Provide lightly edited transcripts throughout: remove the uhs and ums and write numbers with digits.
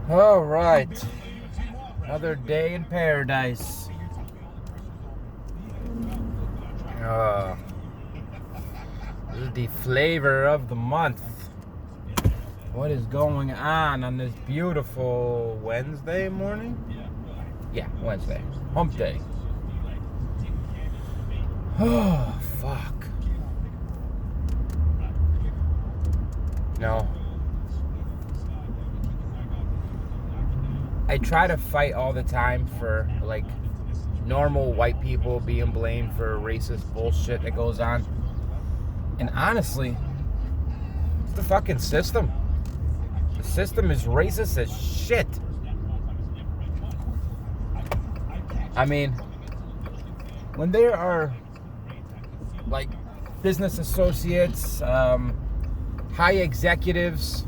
All right. Another day in paradise. This is the flavor of the month. What is going on this beautiful Wednesday morning? Yeah, Wednesday. Hump day. Oh, fuck. No. I try to fight all the time for, like, normal white people being blamed for racist bullshit that goes on. And honestly, it's the fucking system. The system is racist as shit. I mean, when there are, like, business associates, high executives,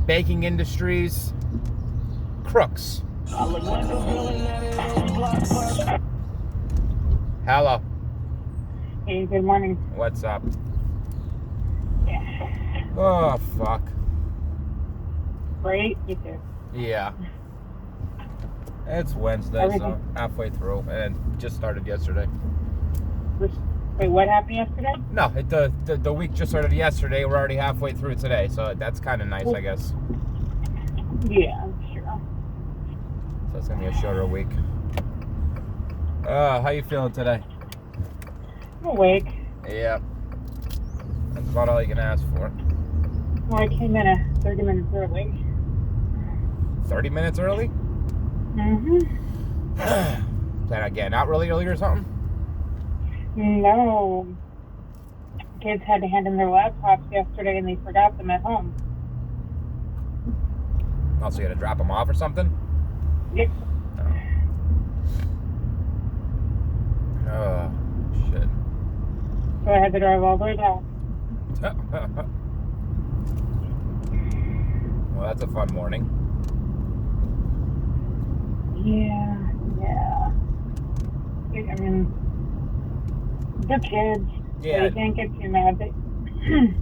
banking industries, crooks. Hello. Hey, good morning. What's up? Yeah. Oh, fuck. Great, you too. Yeah. It's Wednesday, so halfway through, and it just started yesterday. Wait, what happened yesterday? No, the week just started yesterday. We're already halfway through today, so that's kind of nice, I guess. Yeah, sure. So it's gonna be a shorter week. How you feeling today? I'm awake. Yeah. That's about all you can ask for. Well, I came in 30 minutes early. 30 minutes early? Mm-hmm. Plan on getting out really early or something? No. Kids had to hand in their laptops yesterday and they forgot them at home. Also, you had to drop them off or something? Yep. Oh, shit. So I had to drive all the way down. Well, that's a fun morning. Yeah. I mean, they're kids. Yeah. So you can't get too mad.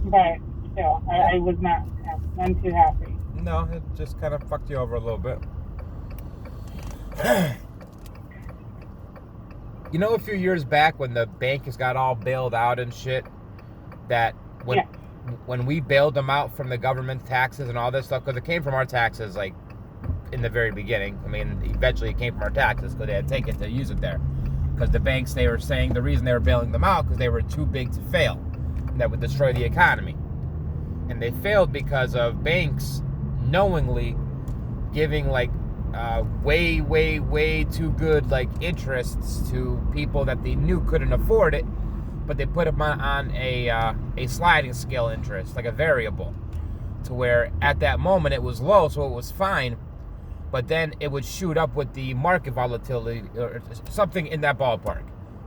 But still, I was not happy. I'm too happy. No, it just kind of fucked you over a little bit. You know, a few years back when the bank has got all bailed out and shit, that when we bailed them out from the government taxes and all this stuff, because it came from our taxes, like, in the very beginning. I mean, eventually it came from our taxes because they had taken to use it there. Because the banks, they were saying the reason they were bailing them out because they were too big to fail. And that would destroy the economy. And they failed because of banks knowingly giving, like, way too good, like, interests to people that they knew couldn't afford it, but they put them on a sliding scale interest, like a variable, to where at that moment it was low, so it was fine, but then it would shoot up with the market volatility or something in that ballpark,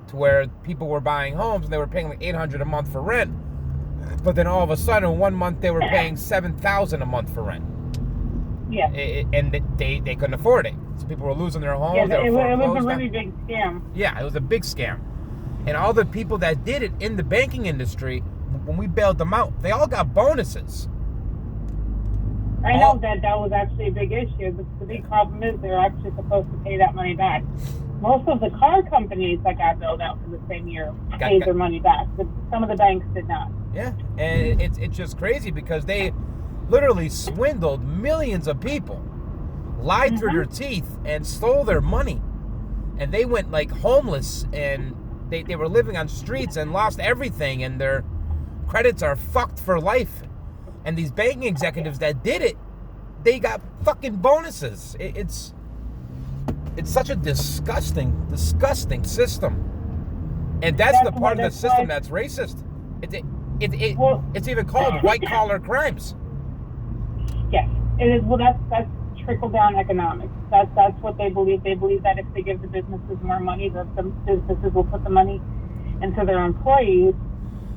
to where people were buying homes and they were paying like $800 a month for rent, but then all of a sudden 1 month they were paying $7,000 a month for rent. Yeah. And they couldn't afford it. So people were losing their homes. Yeah, it was a really big scam. Yeah, it was a big scam. And all the people that did it in the banking industry, when we bailed them out, they all got bonuses. I know that was actually a big issue. The big problem is they're actually supposed to pay that money back. Most of the car companies that got bailed out for the same year paid their money back, but some of the banks did not. Yeah, and it's just crazy because they literally swindled millions of people, lied through their teeth, and stole their money. And they went, like, homeless, and they were living on streets and lost everything, and their credits are fucked for life. And these banking executives that did it, they got fucking bonuses. It's such a disgusting system. And that's the part of the system that's racist. It's even called white-collar crimes. Yes, it is. Well, that's trickle-down economics. That's what they believe. They believe that if they give the businesses more money, the businesses will put the money into their employees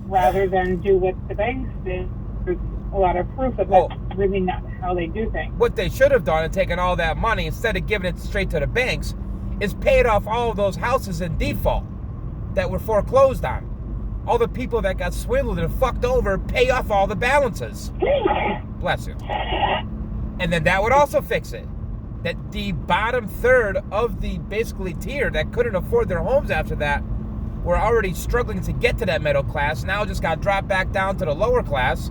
rather than do what the banks did. There's a lot of proof that that's really not how they do things. What they should have done and taken all that money, instead of giving it straight to the banks, is paid off all of those houses in default that were foreclosed on. All the people that got swindled and fucked over, pay off all the balances. Bless you. And then that would also fix it. That the bottom third of the basically tier that couldn't afford their homes after that were already struggling to get to that middle class, now just got dropped back down to the lower class.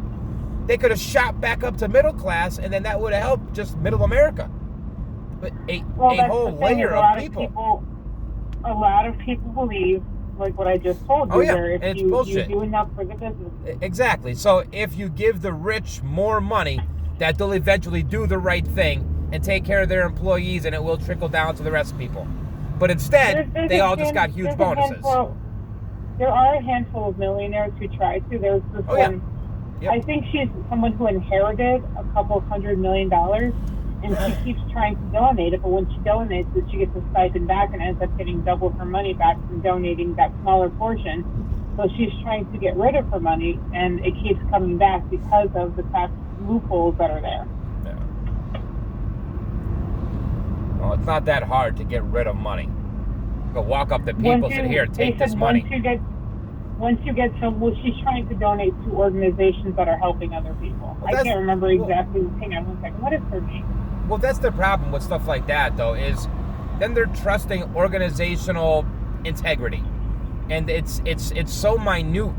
They could have shot back up to middle class, and then that would have helped just middle America. But a whole layer of people. A lot of people believe, like what I just told you, where if you do enough for the business. Exactly. So if you give the rich more money, that they'll eventually do the right thing and take care of their employees, and it will trickle down to the rest of people. But instead, they all just got huge bonuses. There are a handful of millionaires who try to. There's this one. Yep. I think she's someone who inherited a couple $100 million, and she keeps trying to donate it. But when she donates it, she gets a stipend back and ends up getting double her money back from donating that smaller portion. So she's trying to get rid of her money, and it keeps coming back because of the tax loopholes that are there. Yeah. Well, it's not that hard to get rid of money. Go walk up to people and say, here, take this money. Once you get some, well, she's trying to donate to organizations that are helping other people. Well, I can't remember exactly. Hang on one second. What is her name? Well, that's the problem with stuff like that, though, is then they're trusting organizational integrity. And it's so minute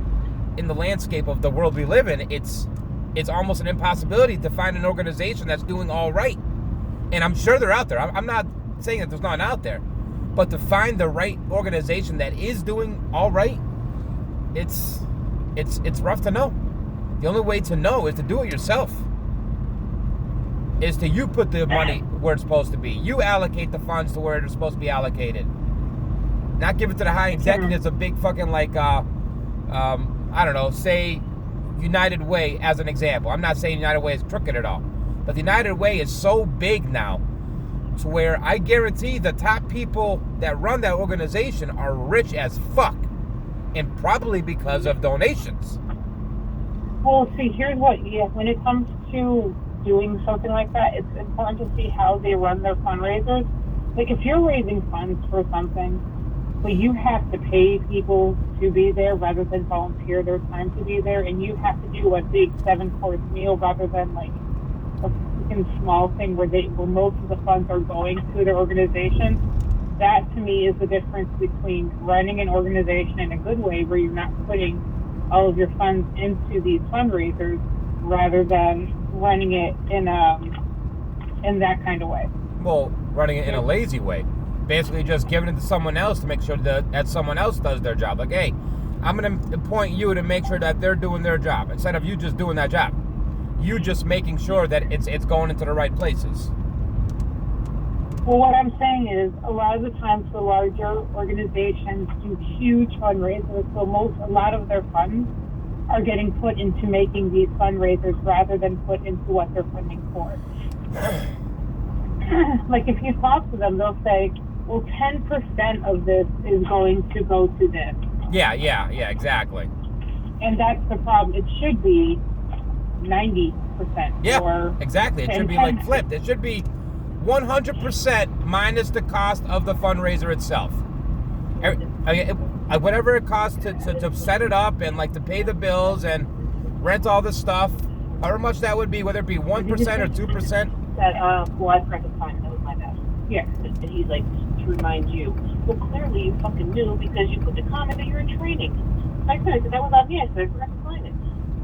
in the landscape of the world we live in, it's almost an impossibility to find an organization that's doing all right. And I'm sure they're out there. I'm not saying that there's none out there. But to find the right organization that is doing all right, it's rough to know. The only way to know is to do it yourself. Is to you put the money where it's supposed to be. You allocate the funds to where they're supposed to be allocated. Not give it to the high executives of big fucking like, I don't know, say United Way as an example. I'm not saying United Way is crooked at all. But the United Way is so big now to where I guarantee the top people that run that organization are rich as fuck. And probably because of donations. Well, see, here's what, when it comes to doing something like that, it's important to see how they run their fundraisers. Like, if you're raising funds for something, but you have to pay people to be there rather than volunteer their time to be there, and you have to do a big 7-course meal rather than, like, a freaking small thing where most of the funds are going to their organization, that to me is the difference between running an organization in a good way where you're not putting all of your funds into these fundraisers rather than running it in that kind of way. Well, running it in a lazy way. Basically just giving it to someone else to make sure that someone else does their job. Like, hey, I'm going to appoint you to make sure that they're doing their job instead of you just doing that job. You just making sure that it's going into the right places. Well, what I'm saying is, a lot of the times the larger organizations do huge fundraisers, so a lot of their funds are getting put into making these fundraisers rather than put into what they're funding for. Like, if you talk to them, they'll say, well, 10% of this is going to go to this. Yeah, exactly. And that's the problem. It should be 90%. Yeah, or exactly. It should be like flipped. It should be 100% minus the cost of the fundraiser itself. Whatever it costs to set it up and like to pay the bills and rent all the stuff, however much that would be, whether it be 1% or 2%. Well, I forgot the time. That was my bad. Yeah. And he's like, to remind you, well, clearly you fucking knew because you put the comment that you're in training. I said, that was on me. I said, I forgot to sign it.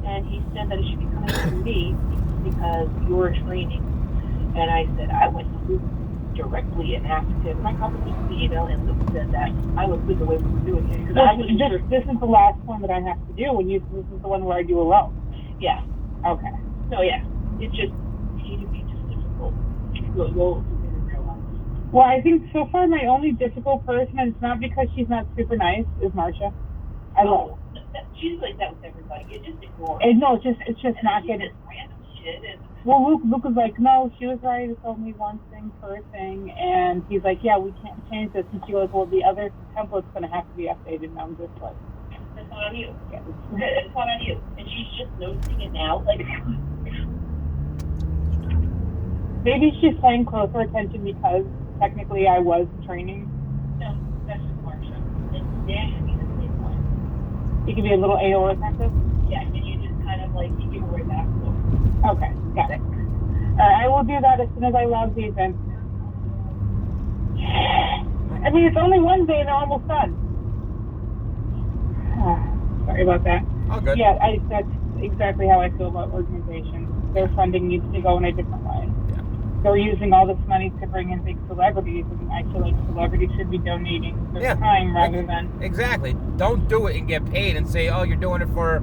And he said that it should be coming from me because you're in training. And I said, I went to Luke directly and asked him, my copy of the email, and Luke said that I was with the way we were doing it. This is the last one that I have to do, this is the one where I do alone. Yeah. Okay. So, yeah, it's just, he can be just difficult. You'll realize. Well, I think so far my only difficult person, and it's not because she's not super nice, is Marcia. She's like that with everybody. You just ignore her. No, it's just not getting random shit. Well, Luke was like, no, she was right. It's only one thing per thing. And he's like, yeah, we can't change this. And she goes, well, the other template's going to have to be updated. And I'm just like, that's not on you. Yeah. It's not on you. And she's just noticing it now. Like, maybe she's paying closer attention because technically I was training. No, that's just Marcia. And Dan should be the same one. You can be a little AO attentive? Yeah, and you just kind of like, you give her way back. Okay, got it. I will do that as soon as I log these in. I mean, it's only Wednesday and they're almost done. Sorry about that. Oh, good. Yeah, that's exactly how I feel about organizations. Their funding needs to go in a different way. Yeah. They're using all this money to bring in big celebrities, and I feel like celebrities should be donating their time rather than... Exactly. Don't do it and get paid and say, oh, you're doing it for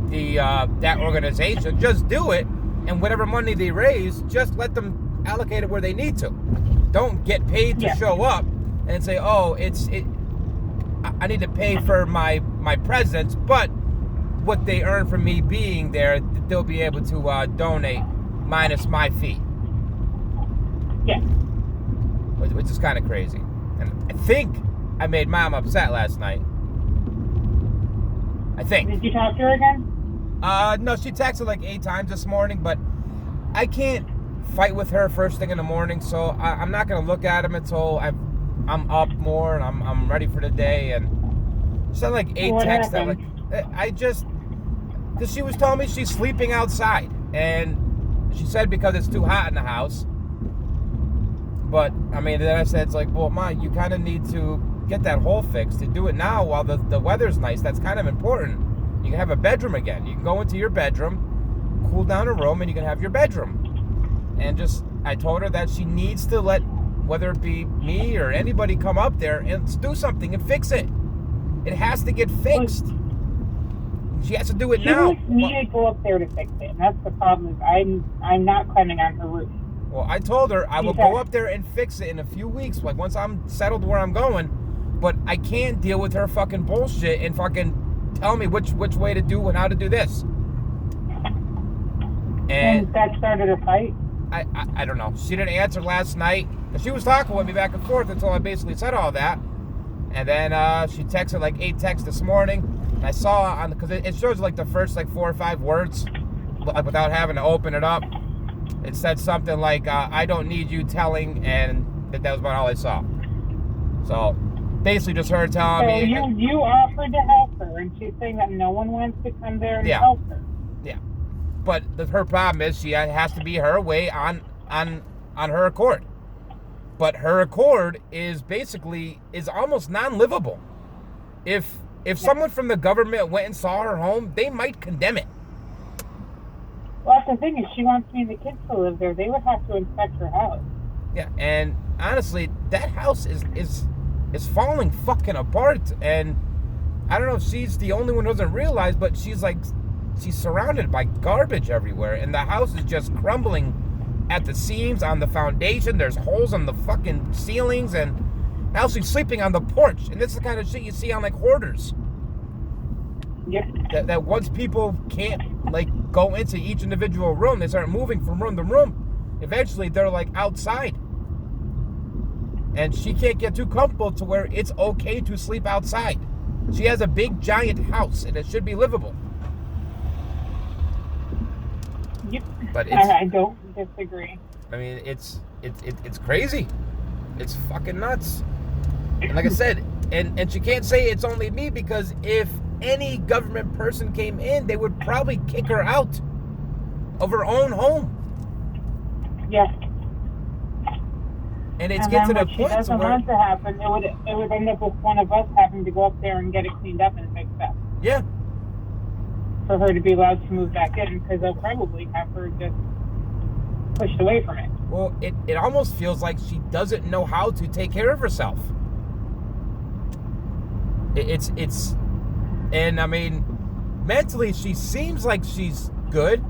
the that organization. Just do it, and whatever money they raise, just let them allocate it where they need to. Don't get paid to show up and say, oh, I need to pay for my presence, but what they earn from me being there, they'll be able to donate minus my fee. Yeah. Which is kind of crazy. And I think I made Mom upset last night. I think. Did you talk to her again? No, she texted like 8 times this morning, but I can't fight with her first thing in the morning, so I'm not going to look at them until I'm up more and I'm ready for the day. And she sent like 8 texts. Because she was telling me she's sleeping outside, and she said because it's too hot in the house. But I mean, then I said, it's like, well, Ma, you kind of need to get that hole fixed. To do it now while the weather's nice, that's kind of important. You can have a bedroom again. You can go into your bedroom, cool down a room, and you can have your bedroom. And I told her that she needs to let, whether it be me or anybody, come up there and do something and fix it. It has to get fixed. She has to do it now. She wants me to go up there to fix it, and that's the problem. Is I'm not climbing on her roof. Well, I told her I will go up there and fix it in a few weeks, like once I'm settled where I'm going. But I can't deal with her fucking bullshit and fucking tell me which way to do and how to do this. And that started a fight? I don't know. She didn't answer last night. She was talking with me back and forth until I basically said all that. And then she texted like 8 texts this morning. And I saw because it shows like the first like 4 or 5 words without having to open it up. It said something like, I don't need you telling, and that was about all I saw. So, basically just her telling me... So you offered to help her, and she's saying that no one wants to come there and help her. Yeah. But her problem is she has to be her way on her accord. But her accord is almost non-livable. If someone from the government went and saw her home, they might condemn it. Well, that's the thing is, she wants me and the kids to live there. They would have to inspect her house. Yeah, and honestly, that house is falling fucking apart. And I don't know if she's the only one who doesn't realize, but she's surrounded by garbage everywhere, and the house is just crumbling at the seams, on the foundation. There's holes on the fucking ceilings, and now she's sleeping on the porch. And this is the kind of shit you see on like hoarders. Yeah. That once people can't like go into each individual room, they start moving from room to room. Eventually, they're like outside, and she can't get too comfortable to where it's okay to sleep outside. She has a big giant house, and it should be livable. Yep. But I don't disagree. I mean, it's crazy. It's fucking nuts. And like I said, and she can't say it's only me, because if any government person came in, they would probably kick her out of her own home. Yes. And it's getting to the point where... doesn't want to happen, it would end up with one of us having to go up there and get it cleaned up and fixed up. Yeah. For her to be allowed to move back in, because they'll probably have her just pushed away from it. Well, it almost feels like she doesn't know how to take care of herself. And I mean, mentally she seems like she's good,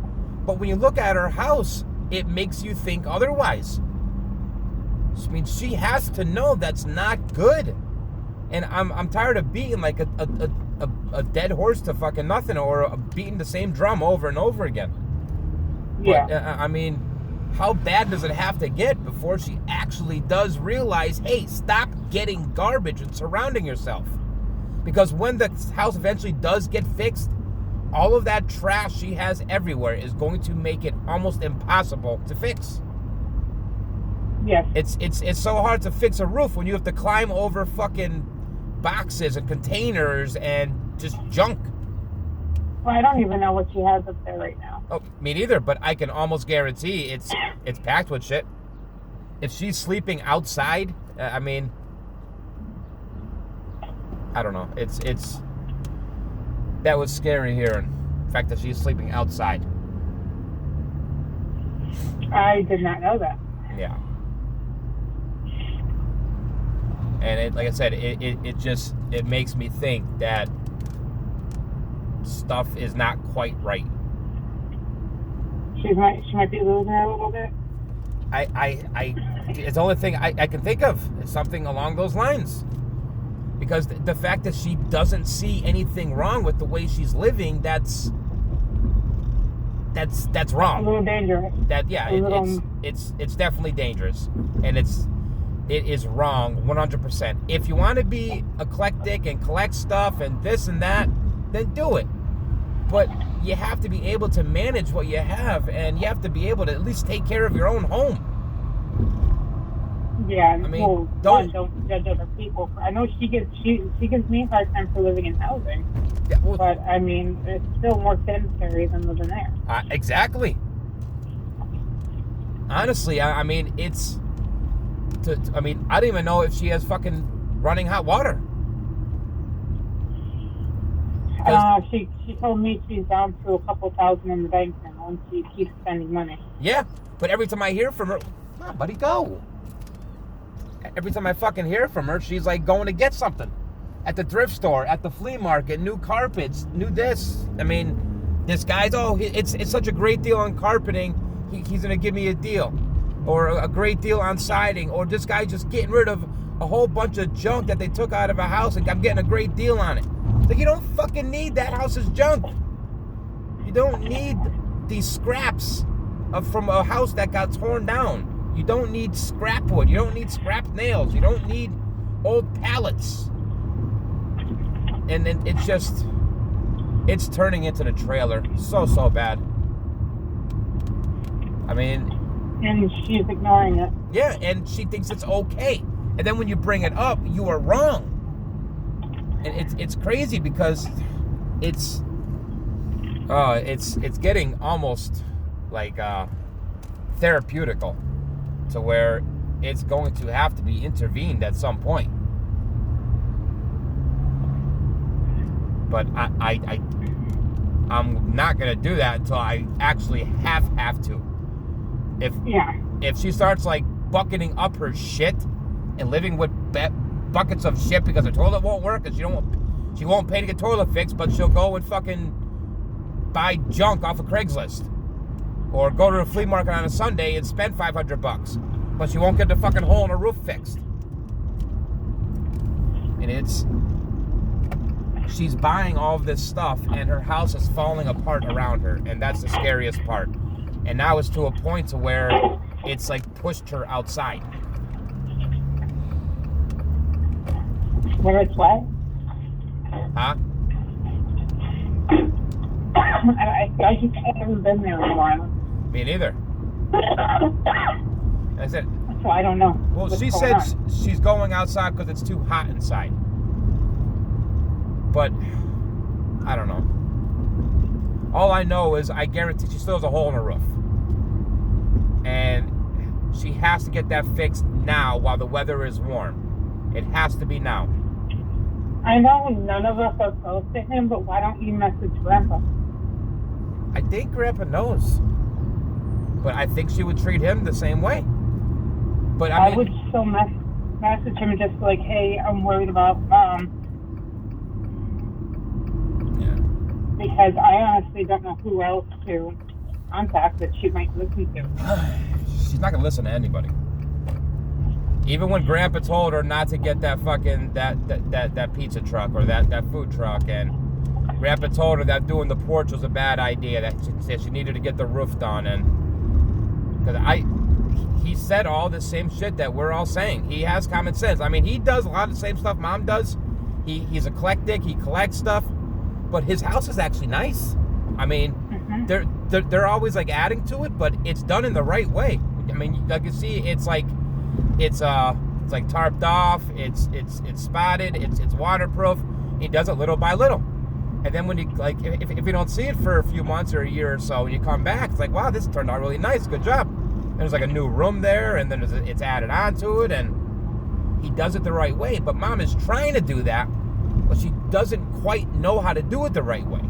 but when you look at her house, it makes you think otherwise. I mean, she has to know that's not good. And I'm tired of beating like a dead horse to fucking nothing, or beating the same drum over and over again. Yeah. But, I mean, how bad does it have to get before she actually does realize, hey, stop getting garbage and surrounding yourself? Because when the house eventually does get fixed, all of that trash she has everywhere is going to make it almost impossible to fix. Yes. It's so hard to fix a roof when you have to climb over fucking boxes and containers and just junk. Well, I don't even know what she has up there right now. Oh, me neither, but I can almost guarantee it's packed with shit. If she's sleeping outside, I mean, I don't know. It's that was scary hearing. The fact that she's sleeping outside. I did not know that. Yeah. And like I said, it makes me think that stuff is not quite right. She might be losing it a little bit. It's the only thing I can think of. It's something along those lines. Because the fact that she doesn't see anything wrong with the way she's living, that's wrong. A little dangerous. It's definitely dangerous, and it is wrong 100%. If you want to be eclectic and collect stuff and this and that, then do it. But you have to be able to manage what you have, and you have to be able to at least take care of your own home. Yeah, I mean, well, don't judge other people. I know she gives me a hard time for living in housing, yeah, well, but I mean, it's still more sedentary than living there. Exactly. Honestly, I mean, I don't even know if she has fucking running hot water. She told me she's down to a couple thousand in the bank now, and she keeps spending money. Yeah, but every time I hear from her, buddy, go. Every time I fucking hear from her, she's like going to get something at the thrift store, at the flea market, new carpets, new this. I mean, this guy's it's such a great deal on carpeting. He's gonna give me a deal, or a great deal on siding, or this guy just getting rid of a whole bunch of junk that they took out of a house, and I'm getting a great deal on it. Like, you don't fucking need that house's junk. You don't need these scraps from a house that got torn down. You don't need scrap wood. You don't need scrap nails. You don't need old pallets. And then it's turning into the trailer. So bad. I mean... And she's ignoring it. Yeah, and she thinks it's okay. And then when you bring it up, you are wrong. And it's crazy because it's getting almost like therapeutical, to where it's going to have to be intervened at some point. But I'm not gonna do that until I actually have to. If she starts like bucketing up her shit and living with buckets of shit because her toilet won't work and she won't pay to get toilet fixed, but she'll go and fucking buy junk off of Craigslist, or go to the flea market on a Sunday and spend $500, but she won't get the fucking hole in her roof fixed. And she's buying all of this stuff and her house is falling apart around her, and that's the scariest part. And now it's to a point to where it's like pushed her outside. Where it's what? Huh? I just haven't been there in a while. Me neither. I said, So I don't know. well, she said she's going outside because it's too hot inside. But I don't know. All I know is I guarantee she still has a hole in her roof. And she has to get that fixed now while the weather is warm. It has to be now. I know none of us are close to him, but why don't you message Grandpa? I think Grandpa knows. But I think she would treat him the same way. But I mean, would still message him just like, hey, I'm worried about Mom. Yeah. Because I honestly don't know who else to contact that she might listen to. She's not gonna listen to anybody. Even when Grandpa told her not to get that fucking that pizza truck or that food truck, and Grandpa told her that doing the porch was a bad idea, that she needed to get the roof done, and because he said all the same shit that we're all saying. He has common sense. I mean, he does a lot of the same stuff Mom does. He's eclectic. He collects stuff, but his house is actually nice. I mean, they're always like adding to it, but it's done in the right way. I mean, like you see, it's like tarped off. It's spotted. It's waterproof. He does it little by little. And then when you, like, if you don't see it for a few months or a year or so, when you come back, it's like, wow, this turned out really nice. Good job. There's like a new room there, and then it's added onto it, and he does it the right way. But mom is trying to do that, but she doesn't quite know how to do it the right way.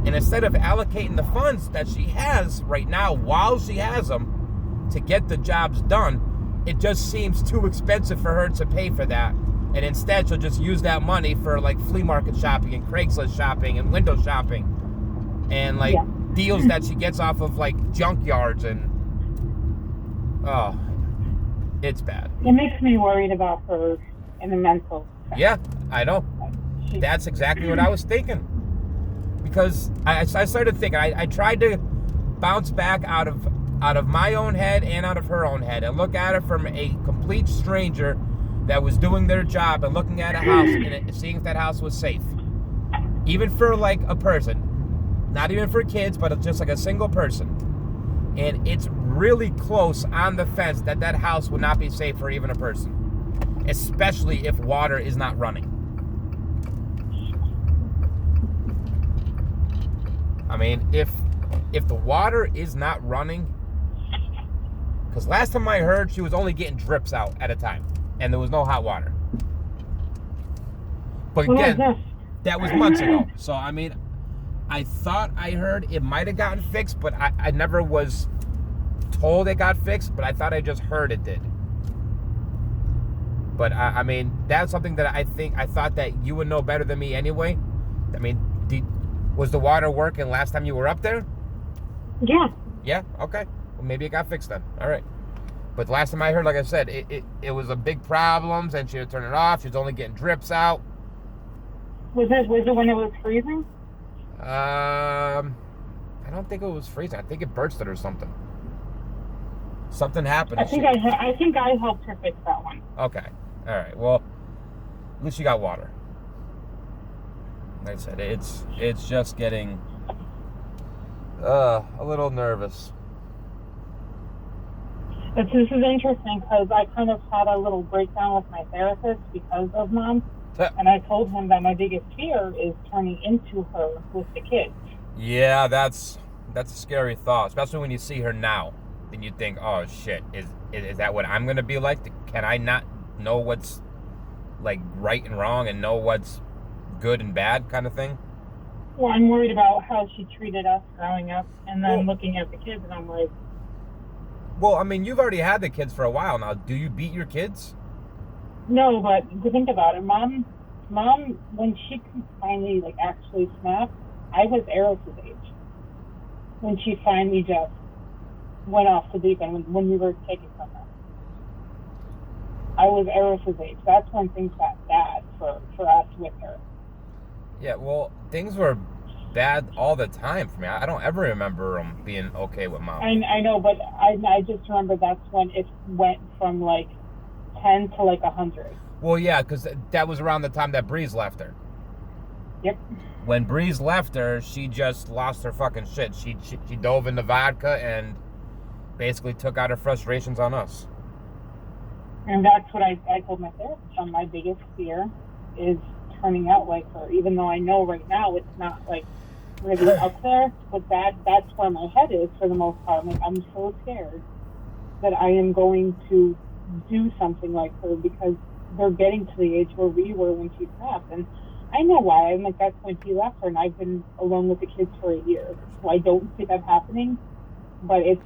And instead of allocating the funds that she has right now while she has them to get the jobs done, it just seems too expensive for her to pay for that. And instead, she'll just use that money for like flea market shopping and Craigslist shopping and window shopping and like deals that she gets off of like junkyards. And oh, it's bad. It makes me worried about her in the mental sense. Yeah, I know. That's exactly what I was thinking. Because I started thinking, I tried to bounce back out of my own head and out of her own head and look at it from a complete stranger that was doing their job and looking at a house and seeing if that house was safe. Even for like a person, not even for kids, but just like a single person. And it's really close on the fence that that house would not be safe for even a person, especially if water is not running. I mean, if the water is not running, because last time I heard she was only getting drips out at a time, and there was no hot water. But again, that was months ago. So I mean, I thought I heard it might have gotten fixed, but I never was told it got fixed, but I thought I just heard it did. But I mean, that's something that I thought that you would know better than me anyway. I mean, was the water working last time you were up there? Yeah. Yeah? Okay. Well, maybe it got fixed then. All right. But last time I heard, like I said, it was a big problems, and she would turn it off. She was only getting drips out. Was it when it was freezing? I don't think it was freezing. I think it bursted or something. Something happened. I think I helped her fix that one. Okay. All right. Well, at least you got water. Like I said, it's just getting a little nervous. This is interesting because I kind of had a little breakdown with my therapist because of mom. And I told him that my biggest fear is turning into her with the kids. Yeah, that's a scary thought, especially when you see her now. Then you think, oh shit, is that what I'm gonna be like? Can I not know what's like right and wrong and know what's good and bad kind of thing? Well, I'm worried about how she treated us growing up, and then looking at the kids, and I'm like, well, I mean, you've already had the kids for a while now. Do you beat your kids? no, but to think about it, mom, when she finally like actually snapped, I was Eris's age when she finally just went off the deep end when we were taken from her. I was Eris's age. That's when things got bad for us with her. Yeah, well, things were bad all the time for me. I don't ever remember them being okay with mom. I know, but I just remember that's when it went from like 10 to like 100. Well, yeah, because that was around the time that Breeze left her. Yep. When Breeze left her, she just lost her fucking shit. She dove into vodka and basically took out her frustrations on us. And that's what I told my therapist. My biggest fear is turning out like her, even though I know right now it's not like really up there, but that's where my head is for the most part. Like, I'm so scared that I am going to do something like her because they're getting to the age where we were when she snapped. And I know why. I'm like, that's when she left her, and I've been alone with the kids for a year. So I don't see that happening, but it's